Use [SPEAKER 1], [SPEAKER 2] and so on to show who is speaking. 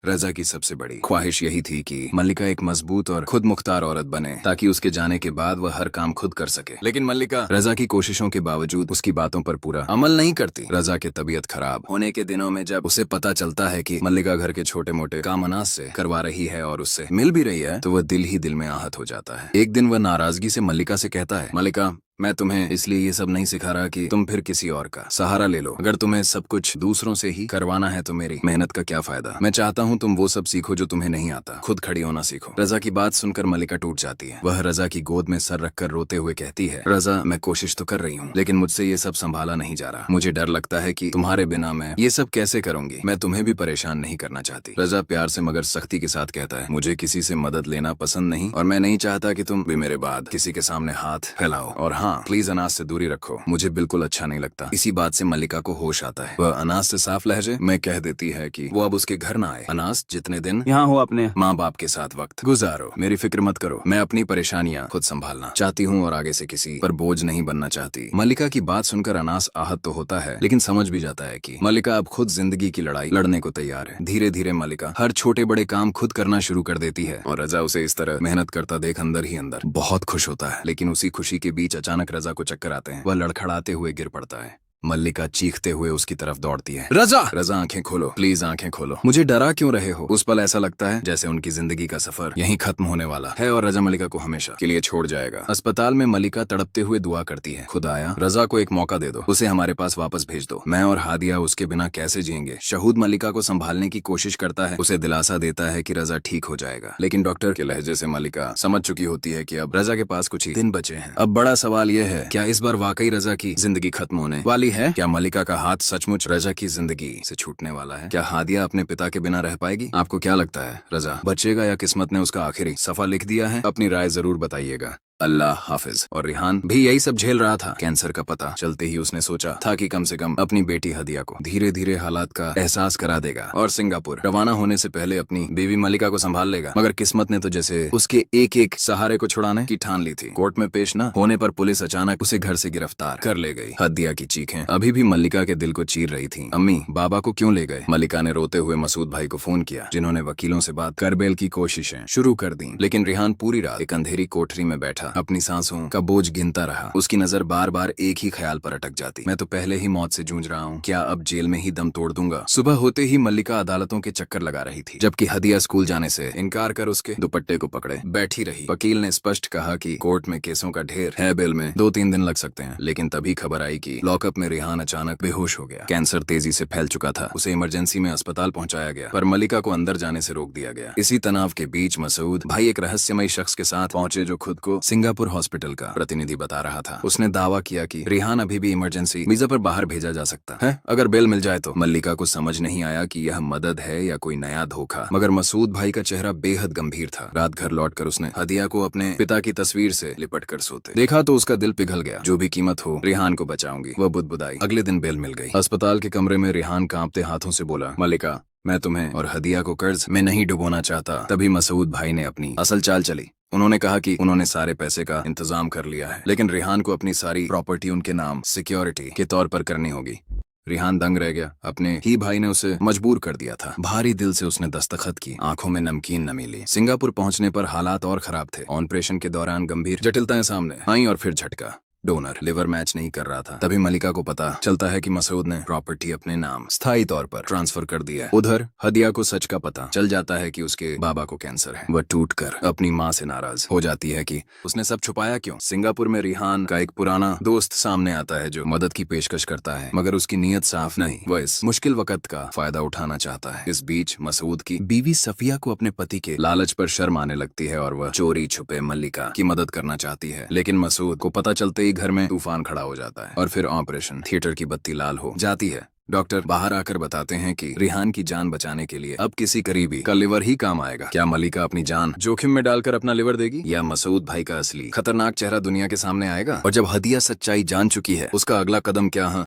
[SPEAKER 1] रजा की सबसे बड़ी ख्वाहिश यही थी कि मल्लिका एक मजबूत और खुद मुख्तार औरत बने ताकि उसके जाने के बाद वह हर काम खुद कर सके। लेकिन मल्लिका रजा की कोशिशों के बावजूद उसकी बातों पर पूरा अमल नहीं करती। रजा की तबीयत खराब होने के दिनों में जब उसे पता चलता है कि मल्लिका घर के छोटे मोटे काम अनाज से करवा रही है और उससे मिल भी रही है, तो वह दिल ही दिल में आहत हो जाता है। एक दिन वह नाराजगी से मल्लिका से कहता है, मल्लिका, मैं तुम्हें इसलिए ये सब नहीं सिखा रहा कि तुम फिर किसी और का सहारा ले लो। अगर तुम्हें सब कुछ दूसरों से ही करवाना है तो मेरी मेहनत का क्या फायदा। मैं चाहता हूँ तुम वो सब सीखो जो तुम्हें नहीं आता, खुद खड़ी होना सीखो। रजा की बात सुनकर मल्लिका टूट जाती है। वह रजा की गोद में सर रखकर रोते हुए कहती है, रजा, मैं कोशिश तो कर रही हूँ, लेकिन मुझसे ये सब संभाला नहीं जा रहा। मुझे डर लगता है कि तुम्हारे बिना मैं ये सब कैसे करूंगी। मैं तुम्हें भी परेशान नहीं करना चाहती। रजा प्यार से मगर सख्ती के साथ कहता है, मुझे किसी से मदद लेना पसंद नहीं और मैं नहीं चाहता कि तुम भी मेरे बाद किसी के सामने हाथ फैलाओ। और हाँ, प्लीज अनाज से दूरी रखो, मुझे बिल्कुल अच्छा नहीं लगता। इसी बात से मल्लिका को होश आता है। वह अनाज से साफ लहजे में कह देती है कि वो अब उसके घर ना आए। अनाज, जितने दिन
[SPEAKER 2] यहाँ हो अपने
[SPEAKER 1] माँ बाप के साथ वक्त गुजारो, मेरी फिक्र मत करो। मैं अपनी परेशानियाँ खुद संभालना चाहती हूँ और आगे से किसी पर बोझ नहीं बनना चाहती। मल्लिका की बात सुनकर अनाज आहत तो होता है, लेकिन समझ भी जाता है कि मल्लिका अब खुद जिंदगी की लड़ाई लड़ने को तैयार है। धीरे धीरे मल्लिका हर छोटे बड़े काम खुद करना शुरू कर देती है और रजा उसे इस तरह मेहनत करता देख अंदर ही अंदर बहुत खुश होता है। लेकिन उसी खुशी के बीच अचानक रजा को चक्कर आते हैं। वह लड़खड़ाते हुए गिर पड़ता है। मल्लिका चीखते हुए उसकी तरफ दौड़ती है, रजा, रजा, आंखें खोलो, प्लीज आंखें खोलो, मुझे डरा क्यों रहे हो। उस पल ऐसा लगता है जैसे उनकी जिंदगी का सफर यहीं खत्म होने वाला है और रजा मल्लिका को हमेशा के लिए छोड़ जाएगा। अस्पताल में मल्लिका तड़पते हुए दुआ करती है, खुदाया, रजा को एक मौका दे दो, उसे हमारे पास वापस भेज दो। मैं और हादिया उसके बिना कैसे जिएंगे। शहूद मल्लिका को संभालने की कोशिश करता है, उसे दिलासा देता है कि रजा ठीक हो जाएगा। लेकिन डॉक्टर के लहजे से मल्लिका समझ चुकी होती है कि अब रजा के पास कुछ ही दिन बचे हैं। अब बड़ा सवाल यह है, क्या इस बार वाकई रजा की जिंदगी खत्म होने वाली है? क्या मल्लिका का हाथ सचमुच रजा की जिंदगी से छूटने वाला है? क्या हादिया अपने पिता के बिना रह पाएगी? आपको क्या लगता है, रजा बचेगा या किस्मत ने उसका आखिरी सफा लिख दिया है? अपनी राय जरूर बताइएगा। अल्लाह हाफिज। और रिहान भी यही सब झेल रहा था। कैंसर का पता चलते ही उसने सोचा था कि कम से कम अपनी बेटी हदिया को धीरे धीरे हालात का एहसास करा देगा और सिंगापुर रवाना होने से पहले अपनी बीवी मल्लिका को संभाल लेगा। मगर किस्मत ने तो जैसे उसके एक एक सहारे को छुड़ाने की ठान ली थी। कोर्ट में पेश न होने पर पुलिस अचानक उसे घर से गिरफ्तार कर ले गई। हदिया की चीखें अभी भी मल्लिका के दिल को चीर रही थी। अम्मी, बाबा को क्यों ले गए? मल्लिका ने रोते हुए मसूद भाई को फोन किया, जिन्होंने वकीलों से बात कर बेल की कोशिशें शुरू कर दी। लेकिन रिहान पूरी रात एक अंधेरी कोठरी में बैठा अपनी सांसों का बोझ गिनता रहा। उसकी नजर बार बार एक ही ख्याल पर अटक जाती, मैं तो पहले ही मौत से जूझ रहा हूँ, क्या अब जेल में ही दम तोड़ दूंगा। सुबह होते ही मल्लिका अदालतों के चक्कर लगा रही थी, जबकि हदिया स्कूल जाने से इनकार कर उसके दुपट्टे को पकड़े बैठी रही। वकील ने स्पष्ट कहा कि कोर्ट में केसों का ढेर है, बेल में 2-3 दिन लग सकते हैं। लेकिन तभी खबर आई कि लॉकअप में रिहान अचानक बेहोश हो गया। कैंसर तेजी से फैल चुका था। उसे इमरजेंसी में अस्पताल पहुंचाया गया, पर मल्लिका को अंदर जाने से रोक दिया गया। इसी तनाव के बीच मसूद भाई एक रहस्यमयी शख्स के साथ पहुंचे, जो खुद को सिंगापुर हॉस्पिटल का प्रतिनिधि बता रहा था। उसने दावा किया कि रिहान अभी भी इमरजेंसी वीजा पर बाहर भेजा जा सकता है, अगर बेल मिल जाए तो। मल्लिका को समझ नहीं आया कि यह मदद है या कोई नया धोखा, मगर मसूद भाई का चेहरा बेहद गंभीर था। रात घर लौटकर उसने हदिया को अपने पिता की तस्वीर से लिपट कर सोते देखा तो उसका दिल पिघल गया। जो भी कीमत हो, रिहान को बचाऊंगी, वह बुदबुदाई। अगले दिन बेल मिल गई। अस्पताल के कमरे में रिहान कांपते हाथों से बोला, मल्लिका, मैं तुम्हें और हदिया को कर्ज में नहीं डुबोना चाहता। तभी मसूद भाई ने अपनी असल चाल चली। उन्होंने कहा कि उन्होंने सारे पैसे का इंतजाम कर लिया है, लेकिन रिहान को अपनी सारी प्रॉपर्टी उनके नाम सिक्योरिटी के तौर पर करनी होगी। रिहान दंग रह गया। अपने ही भाई ने उसे मजबूर कर दिया था। भारी दिल से उसने दस्तखत की, आंखों में नमकीन नमी ली। सिंगापुर पहुंचने पर हालात और खराब थे। ऑपरेशन के दौरान गंभीर जटिलताएं सामने आई और फिर झटका। डोनर लिवर मैच नहीं कर रहा था। तभी मल्लिका को पता चलता है कि मसूद ने प्रॉपर्टी अपने नाम स्थायी तौर पर ट्रांसफर कर दिया है। उधर हदिया को सच का पता चल जाता है कि उसके बाबा को कैंसर है। वह टूटकर अपनी माँ से नाराज हो जाती है कि उसने सब छुपाया क्यों। सिंगापुर में रिहान का एक पुराना दोस्त सामने आता है, जो मदद की पेशकश करता है, मगर उसकी नीयत साफ नहीं। वह इस मुश्किल वक्त का फायदा उठाना चाहता है। इस बीच मसूद की बीवी सफिया को अपने पति के लालच पर शर्म आने लगती है और वह चोरी छुपे मल्लिका की मदद करना चाहती है। लेकिन मसूद को पता चलते ही घर में तूफान खड़ा हो जाता है और फिर ऑपरेशन थिएटर की बत्ती लाल हो जाती है। डॉक्टर बाहर आकर बताते हैं कि रिहान की जान बचाने के लिए अब किसी करीबी का लिवर ही काम आएगा। क्या मल्लिका अपनी जान जोखिम में डालकर अपना लिवर देगी, या मसूद भाई का असली खतरनाक चेहरा दुनिया के सामने आएगा? और जब हदिया सच्चाई जान चुकी है, उसका अगला कदम क्या है